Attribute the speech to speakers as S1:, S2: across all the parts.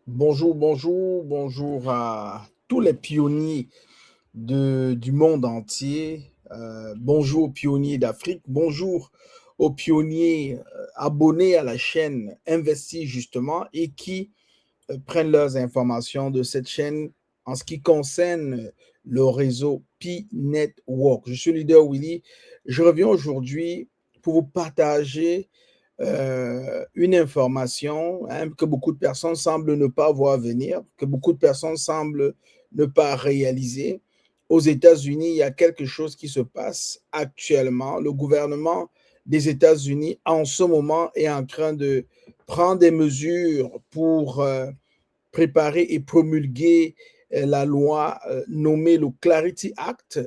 S1: Bonjour, bonjour, bonjour à tous les pionniers du monde entier. Bonjour aux pionniers d'Afrique. Bonjour aux pionniers abonnés à la chaîne Investis justement et qui prennent leurs informations de cette chaîne en ce qui concerne le réseau Pi Network. Je suis leader Willy. Je reviens aujourd'hui pour vous partager une information que beaucoup de personnes semblent ne pas voir venir, que beaucoup de personnes semblent ne pas réaliser. Aux États-Unis, il y a quelque chose qui se passe actuellement. Le gouvernement des États-Unis, en ce moment, est en train de prendre des mesures pour préparer et promulguer la loi nommée le Clarity Act.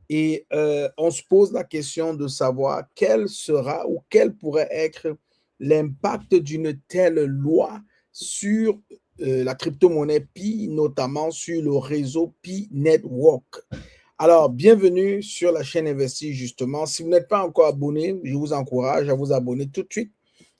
S1: Et on se pose la question de savoir quel sera ou quel pourrait être l'impact d'une telle loi sur la crypto-monnaie Pi, notamment sur le réseau Pi Network. Alors, bienvenue sur la chaîne Investis, justement. Si vous n'êtes pas encore abonné, je vous encourage à vous abonner tout de suite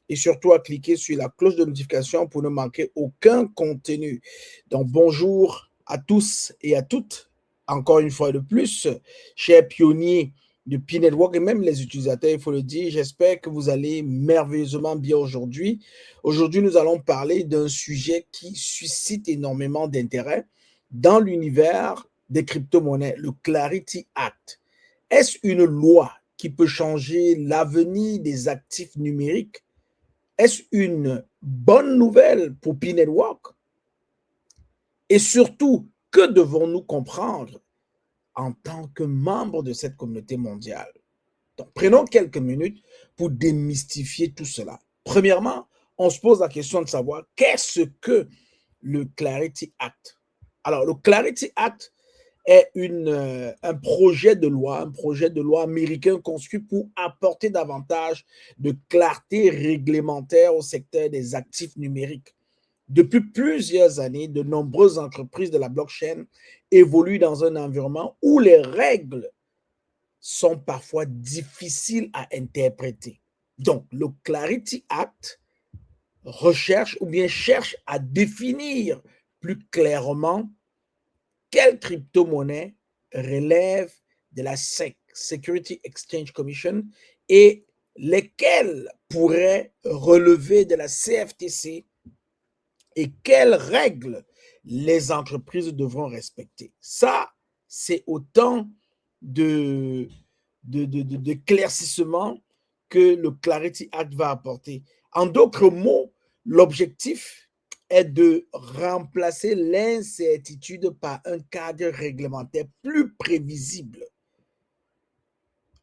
S1: et surtout à cliquer sur la cloche de notification pour ne manquer aucun contenu. Donc, bonjour à tous et à toutes, encore une fois de plus, chers pionniers de Pi Network et même les utilisateurs, il faut le dire. J'espère que vous allez merveilleusement bien aujourd'hui. Aujourd'hui, nous allons parler d'un sujet qui suscite énormément d'intérêt dans l'univers des crypto-monnaies, le Clarity Act. Est-ce une loi qui peut changer l'avenir des actifs numériques? Est-ce une bonne nouvelle pour Pi Network? Et surtout, que devons-nous comprendre en tant que membres de cette communauté mondiale? Donc, prenons quelques minutes pour démystifier tout cela. Premièrement, on se pose la question de savoir qu'est-ce que le Clarity Act? Alors, le Clarity Act est un projet de loi américain conçu pour apporter davantage de clarté réglementaire au secteur des actifs numériques. Depuis plusieurs années, de nombreuses entreprises de la blockchain évoluent dans un environnement où les règles sont parfois difficiles à interpréter. Donc, le Clarity Act recherche ou bien cherche à définir plus clairement quelle crypto-monnaie relève de la SEC, Security Exchange Commission, et lesquelles pourraient relever de la CFTC et quelles règles les entreprises devront respecter. Ça, c'est autant d'éclaircissements que le Clarity Act va apporter. En d'autres mots, l'objectif est de remplacer l'incertitude par un cadre réglementaire plus prévisible.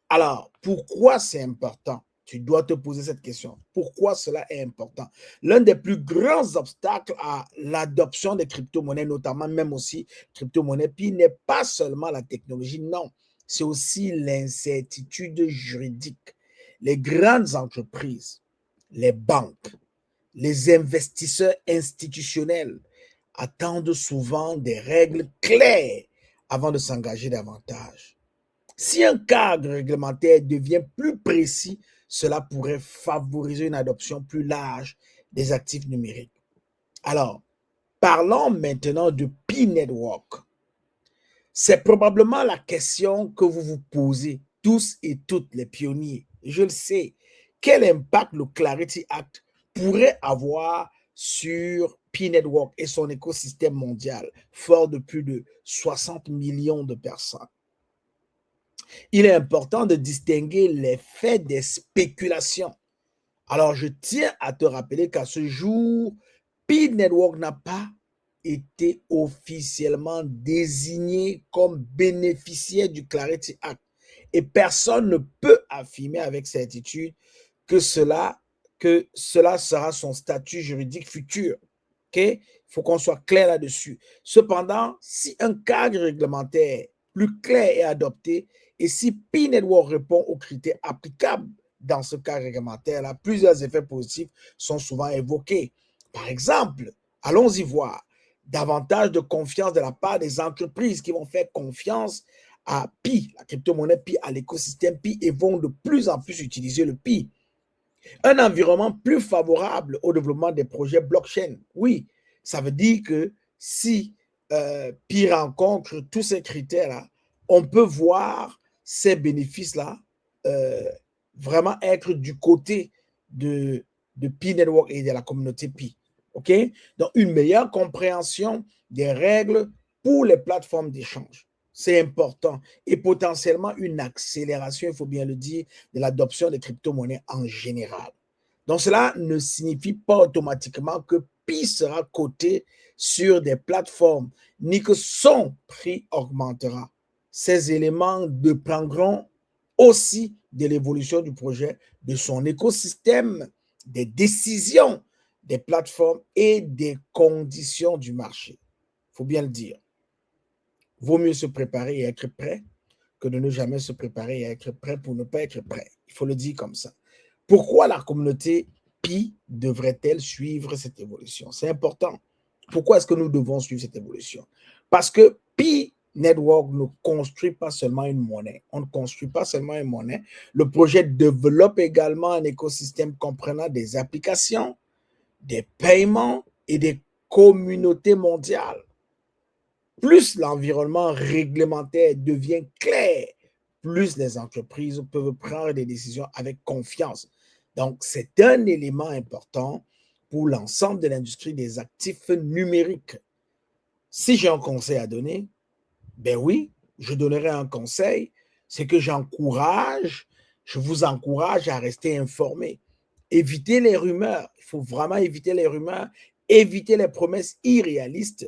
S1: Alors, pourquoi c'est important? Tu dois te poser cette question. Pourquoi cela est important? L'un des plus grands obstacles à l'adoption des crypto-monnaies, notamment même aussi crypto-monnaies Pi, n'est pas seulement la technologie, non. C'est aussi l'incertitude juridique. Les grandes entreprises, les banques, les investisseurs institutionnels attendent souvent des règles claires avant de s'engager davantage. Si un cadre réglementaire devient plus précis, cela pourrait favoriser une adoption plus large des actifs numériques. Alors, parlons maintenant de Pi Network. C'est probablement la question que vous vous posez tous et toutes les pionniers. Je le sais. Quel impact le Clarity Act pourrait avoir sur Pi Network et son écosystème mondial, fort de plus de 60 millions de personnes? Il est important de distinguer les faits des spéculations. Alors, je tiens à te rappeler qu'à ce jour, Pi Network n'a pas été officiellement désigné comme bénéficiaire du Clarity Act. Et personne ne peut affirmer avec certitude que cela sera son statut juridique futur. Okay? Il faut qu'on soit clair là-dessus. Cependant, si un cadre réglementaire plus clair est adopté et si Pi Network répond aux critères applicables dans ce cadre réglementaire-là, plusieurs effets positifs sont souvent évoqués. Par exemple, allons-y voir davantage de confiance de la part des entreprises qui vont faire confiance à Pi, la crypto-monnaie Pi, à l'écosystème Pi et vont de plus en plus utiliser le Pi. Un environnement plus favorable au développement des projets blockchain. Oui, Ça veut dire que si Pi rencontre tous ces critères-là, on peut voir ces bénéfices-là vraiment être du côté de Pi Network et de la communauté Pi. OK? Donc, une meilleure compréhension des règles pour les plateformes d'échange. C'est important. Et potentiellement une accélération, il faut bien le dire, de l'adoption des crypto-monnaies en général. Donc, cela ne signifie pas automatiquement que Pi sera coté sur des plateformes, ni que son prix augmentera. Ces éléments dépendront aussi de l'évolution du projet, de son écosystème, des décisions des plateformes et des conditions du marché. Il faut bien le dire. Vaut mieux se préparer et être prêt que de ne jamais se préparer et être prêt pour ne pas être prêt. Il faut le dire comme ça. Pourquoi la communauté Pi devrait-elle suivre cette évolution? C'est important. Pourquoi est-ce que nous devons suivre cette évolution? Parce que Pi Network ne construit pas seulement une monnaie. On ne construit pas seulement une monnaie. Le projet développe également un écosystème comprenant des applications, des paiements et des communautés mondiales. Plus l'environnement réglementaire devient clair, plus les entreprises peuvent prendre des décisions avec confiance. Donc, c'est un élément important pour l'ensemble de l'industrie des actifs numériques. Si j'ai un conseil à donner, ben oui, je donnerai un conseil, c'est que je vous encourage à rester informé. Évitez les rumeurs, il faut vraiment éviter les rumeurs, éviter les promesses irréalistes.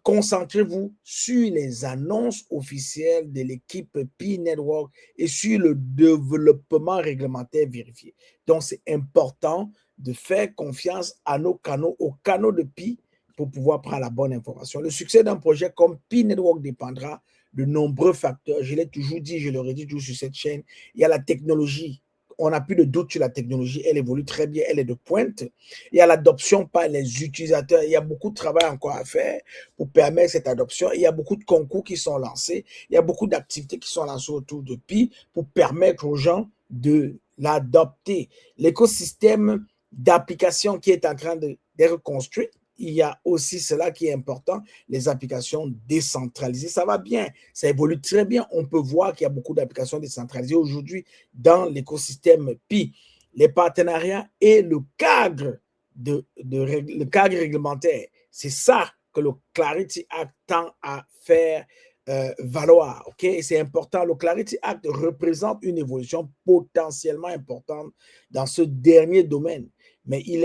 S1: Concentrez-vous sur les annonces officielles de l'équipe Pi Network et sur le développement réglementaire vérifié. Donc, c'est important de faire confiance à nos canaux, aux canaux de Pi pour pouvoir prendre la bonne information. Le succès d'un projet comme Pi Network dépendra de nombreux facteurs. Je l'ai toujours dit, je le redis toujours sur cette chaîne. Il y a la technologie. On n'a plus de doute sur la technologie, elle évolue très bien, elle est de pointe. Il y a l'adoption par les utilisateurs, il y a beaucoup de travail encore à faire pour permettre cette adoption. Il y a beaucoup de concours qui sont lancés, il y a beaucoup d'activités qui sont lancées autour de Pi pour permettre aux gens de l'adopter. L'écosystème d'applications qui est en train d'être construit, il y a aussi cela qui est important, les applications décentralisées. Ça va bien, ça évolue très bien. On peut voir qu'il y a beaucoup d'applications décentralisées aujourd'hui dans l'écosystème Pi. Les partenariats et le cadre, le cadre réglementaire, c'est ça que le Clarity Act tend à faire valoir. Okay? C'est important. Le Clarity Act représente une évolution potentiellement importante dans ce dernier domaine. Mais il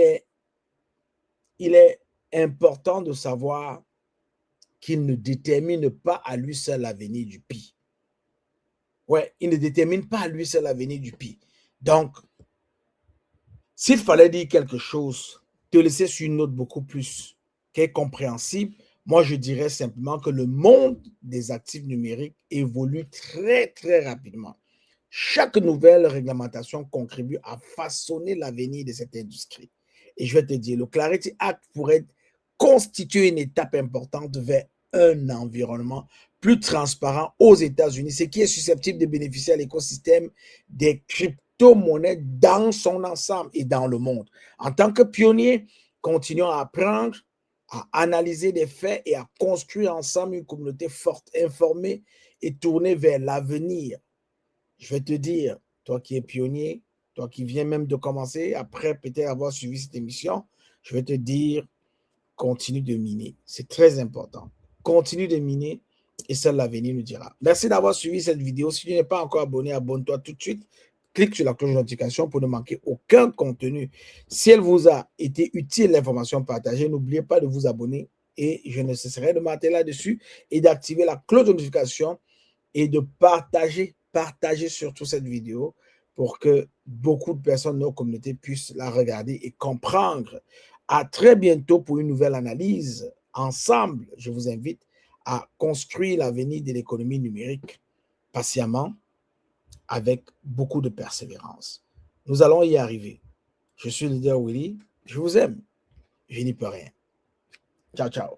S1: est important de savoir qu'il ne détermine pas à lui seul l'avenir du Pi. Ouais, il ne détermine pas à lui seul l'avenir du Pi. Donc, s'il fallait dire quelque chose, te laisser sur une note beaucoup plus compréhensible, moi je dirais simplement que le monde des actifs numériques évolue très, très rapidement. Chaque nouvelle réglementation contribue à façonner l'avenir de cette industrie. Et je vais te dire, le Clarity Act pourrait constituer une étape importante vers un environnement plus transparent aux États-Unis, ce qui est susceptible de bénéficier à l'écosystème des crypto-monnaies dans son ensemble et dans le monde. En tant que pionnier, continuons à apprendre, à analyser des faits et à construire ensemble une communauté forte, informée et tournée vers l'avenir. Je vais te dire, toi qui es pionnier, toi qui viens même de commencer, après peut-être avoir suivi cette émission, je vais te dire, continue de miner. C'est très important. Continue de miner et seul l'avenir nous dira. Merci d'avoir suivi cette vidéo. Si tu n'es pas encore abonné, abonne-toi tout de suite. Clique sur la cloche de notification pour ne manquer aucun contenu. Si elle vous a été utile, l'information partagée, n'oubliez pas de vous abonner et je ne cesserai de marteler là-dessus et d'activer la cloche de notification et de partager surtout cette vidéo pour que beaucoup de personnes de nos communautés puissent la regarder et comprendre. À très bientôt pour une nouvelle analyse. Ensemble, je vous invite à construire l'avenir de l'économie numérique patiemment, avec beaucoup de persévérance. Nous allons y arriver. Je suis le leader Willy. Je vous aime. Je n'y peux rien. Ciao, ciao.